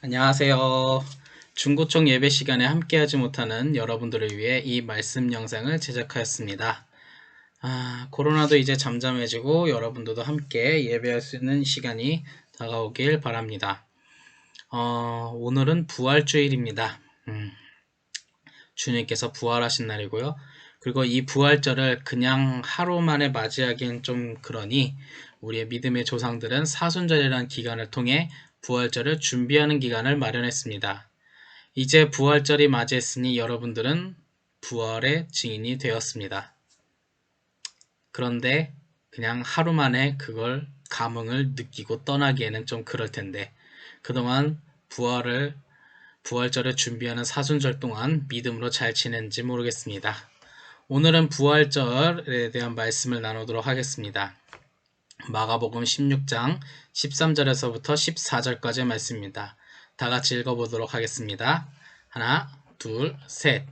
안녕하세요. 중고청 예배 시간에 함께하지 못하는 여러분들을 위해 이 말씀 영상을 제작하였습니다. 코로나도 이제 잠잠해지고 여러분들도 함께 예배할 수 있는 시간이 다가오길 바랍니다. 오늘은 부활주일입니다. 주님께서 부활하신 날이고요. 그리고 이 부활절을 그냥 하루 만에 맞이하기엔 좀 그러니 우리의 믿음의 조상들은 사순절이라는 기간을 통해 부활절을 준비하는 기간을 마련했습니다. 이제 부활절이 맞이했으니 여러분들은 부활의 증인이 되었습니다. 그런데 그냥 하루 만에 그걸 감흥을 느끼고 떠나기에는 좀 그럴 텐데 그동안 부활절을 준비하는 사순절 동안 믿음으로 잘 지냈는지 모르겠습니다. 오늘은 부활절에 대한 말씀을 나누도록 하겠습니다. 마가복음 16장 13절에서부터 14절까지의 말씀입니다. 다 같이 읽어보도록 하겠습니다. 하나, 둘, 셋.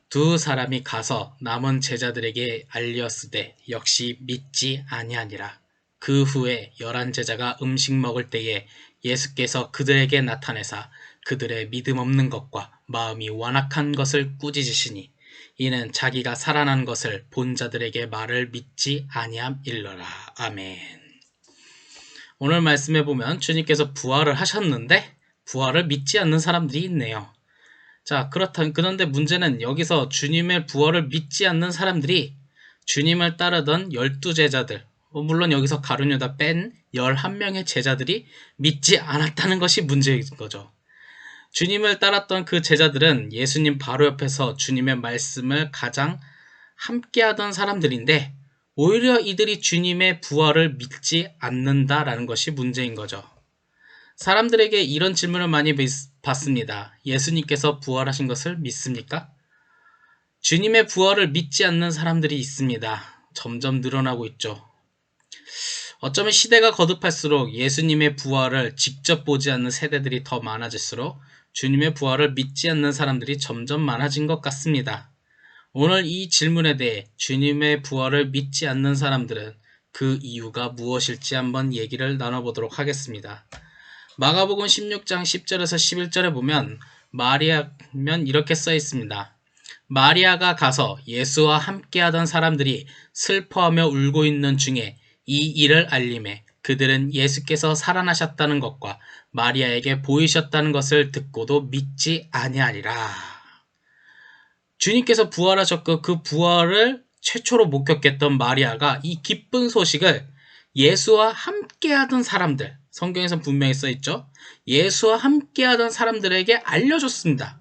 두 사람이 가서 남은 제자들에게 알렸으되 역시 믿지 아니하니라. 그 후에 11 제자가 음식 먹을 때에 예수께서 그들에게 나타내사 그들의 믿음 없는 것과 마음이 완악한 것을 꾸짖으시니 이는 자기가 살아난 것을 본 자들에게 말을 믿지 아니함일러라. 아멘. 오늘 말씀에 보면 주님께서 부활을 하셨는데 부활을 믿지 않는 사람들이 있네요. 자, 그런데 문제는 여기서 주님의 부활을 믿지 않는 사람들이 주님을 따르던 12제자들, 물론 여기서 가룟유다 뺀 11명의 제자들이 믿지 않았다는 것이 문제인 거죠. 주님을 따랐던 그 제자들은 예수님 바로 옆에서 주님의 말씀을 가장 함께하던 사람들인데 오히려 이들이 주님의 부활을 믿지 않는다라는 것이 문제인 거죠. 사람들에게 이런 질문을 많이 받습니다. 예수님께서 부활하신 것을 믿습니까? 주님의 부활을 믿지 않는 사람들이 있습니다. 점점 늘어나고 있죠. 어쩌면 시대가 거듭할수록 예수님의 부활을 직접 보지 않는 세대들이 더 많아질수록 주님의 부활을 믿지 않는 사람들이 점점 많아진 것 같습니다. 오늘 이 질문에 대해 주님의 부활을 믿지 않는 사람들은 그 이유가 무엇일지 한번 얘기를 나눠보도록 하겠습니다. 마가복음 16장 10절에서 11절에 보면 마리아면 이렇게 써 있습니다. 마리아가 가서 예수와 함께하던 사람들이 슬퍼하며 울고 있는 중에 이 일을 알림해 그들은 예수께서 살아나셨다는 것과 마리아에게 보이셨다는 것을 듣고도 믿지 아니하리라. 주님께서 부활하셨고 그 부활을 최초로 목격했던 마리아가 이 기쁜 소식을 예수와 함께하던 사람들, 성경에서 분명히 써있죠. 예수와 함께하던 사람들에게 알려줬습니다.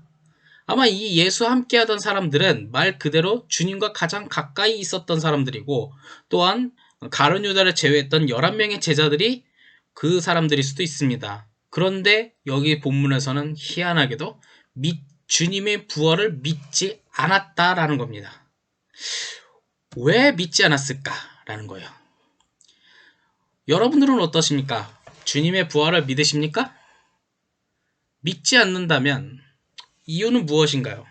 아마 이 예수와 함께하던 사람들은 말 그대로 주님과 가장 가까이 있었던 사람들이고 또한 가룟유다를 제외했던 11명의 제자들이 그 사람들일 수도 있습니다. 그런데 여기 본문에서는 희한하게도 주님의 부활을 믿지 않았다라는 겁니다. 왜 믿지 않았을까라는 거예요. 여러분들은 어떠십니까? 주님의 부활을 믿으십니까? 믿지 않는다면 이유는 무엇인가요?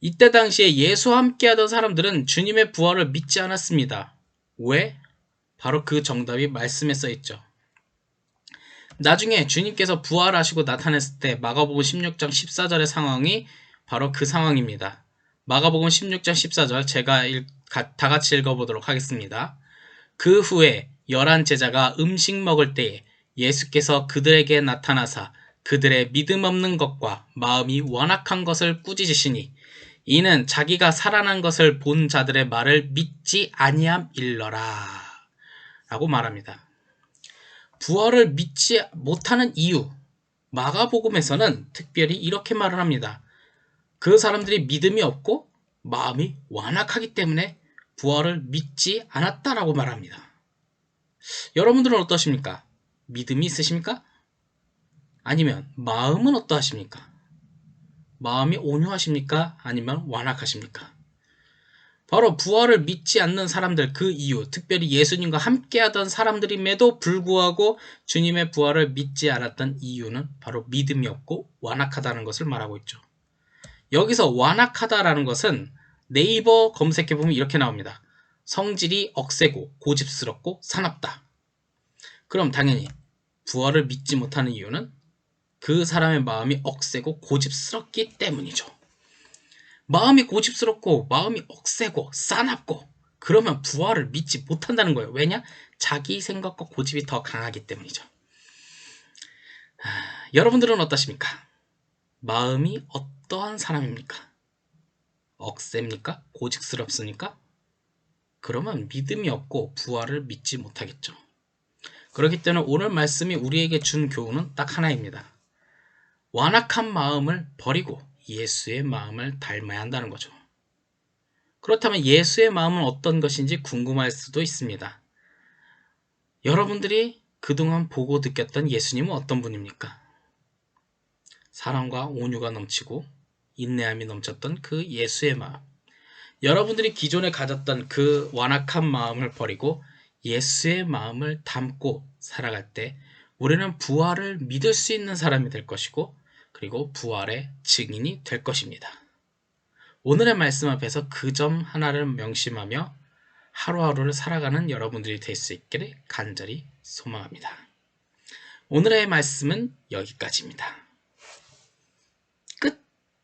이때 당시에 예수와 함께하던 사람들은 주님의 부활을 믿지 않았습니다. 왜? 바로 그 정답이 말씀에 써있죠. 나중에 주님께서 부활하시고 나타났을 때 마가복음 16장 14절의 상황이 바로 그 상황입니다. 마가복음 16장 14절 제가 다 같이 읽어보도록 하겠습니다. 그 후에 11 제자가 음식 먹을 때에 예수께서 그들에게 나타나사 그들의 믿음 없는 것과 마음이 완악한 것을 꾸짖으시니 이는 자기가 살아난 것을 본 자들의 말을 믿지 아니함일러라 라고 말합니다. 부활을 믿지 못하는 이유, 마가복음에서는 특별히 이렇게 말을 합니다. 그 사람들이 믿음이 없고 마음이 완악하기 때문에 부활을 믿지 않았다라고 말합니다. 여러분들은 어떠십니까? 믿음이 있으십니까? 아니면 마음은 어떠하십니까? 마음이 온유하십니까? 아니면 완악하십니까? 바로 부활을 믿지 않는 사람들 그 이유, 특별히 예수님과 함께하던 사람들임에도 불구하고 주님의 부활을 믿지 않았던 이유는 바로 믿음이 없고 완악하다는 것을 말하고 있죠. 여기서 완악하다라는 것은 네이버 검색해보면 이렇게 나옵니다. 성질이 억세고 고집스럽고 사납다. 그럼 당연히 부활을 믿지 못하는 이유는 그 사람의 마음이 억세고 고집스럽기 때문이죠. 마음이 고집스럽고 마음이 억세고 싸납고 그러면 부활을 믿지 못한다는 거예요. 왜냐? 자기 생각과 고집이 더 강하기 때문이죠. 여러분들은 어떠십니까? 마음이 어떠한 사람입니까? 억셉니까? 고집스럽습니까? 그러면 믿음이 없고 부활을 믿지 못하겠죠. 그렇기 때문에 오늘 말씀이 우리에게 준 교훈은 딱 하나입니다. 완악한 마음을 버리고 예수의 마음을 닮아야 한다는 거죠. 그렇다면 예수의 마음은 어떤 것인지 궁금할 수도 있습니다. 여러분들이 그동안 보고 느꼈던 예수님은 어떤 분입니까? 사랑과 온유가 넘치고 인내함이 넘쳤던 그 예수의 마음. 여러분들이 기존에 가졌던 그 완악한 마음을 버리고 예수의 마음을 담고 살아갈 때 우리는 부활을 믿을 수 있는 사람이 될 것이고 그리고 부활의 증인이 될 것입니다. 오늘의 말씀 앞에서 그 점 하나를 명심하며 하루하루를 살아가는 여러분들이 될 수 있기를 간절히 소망합니다. 오늘의 말씀은 여기까지입니다.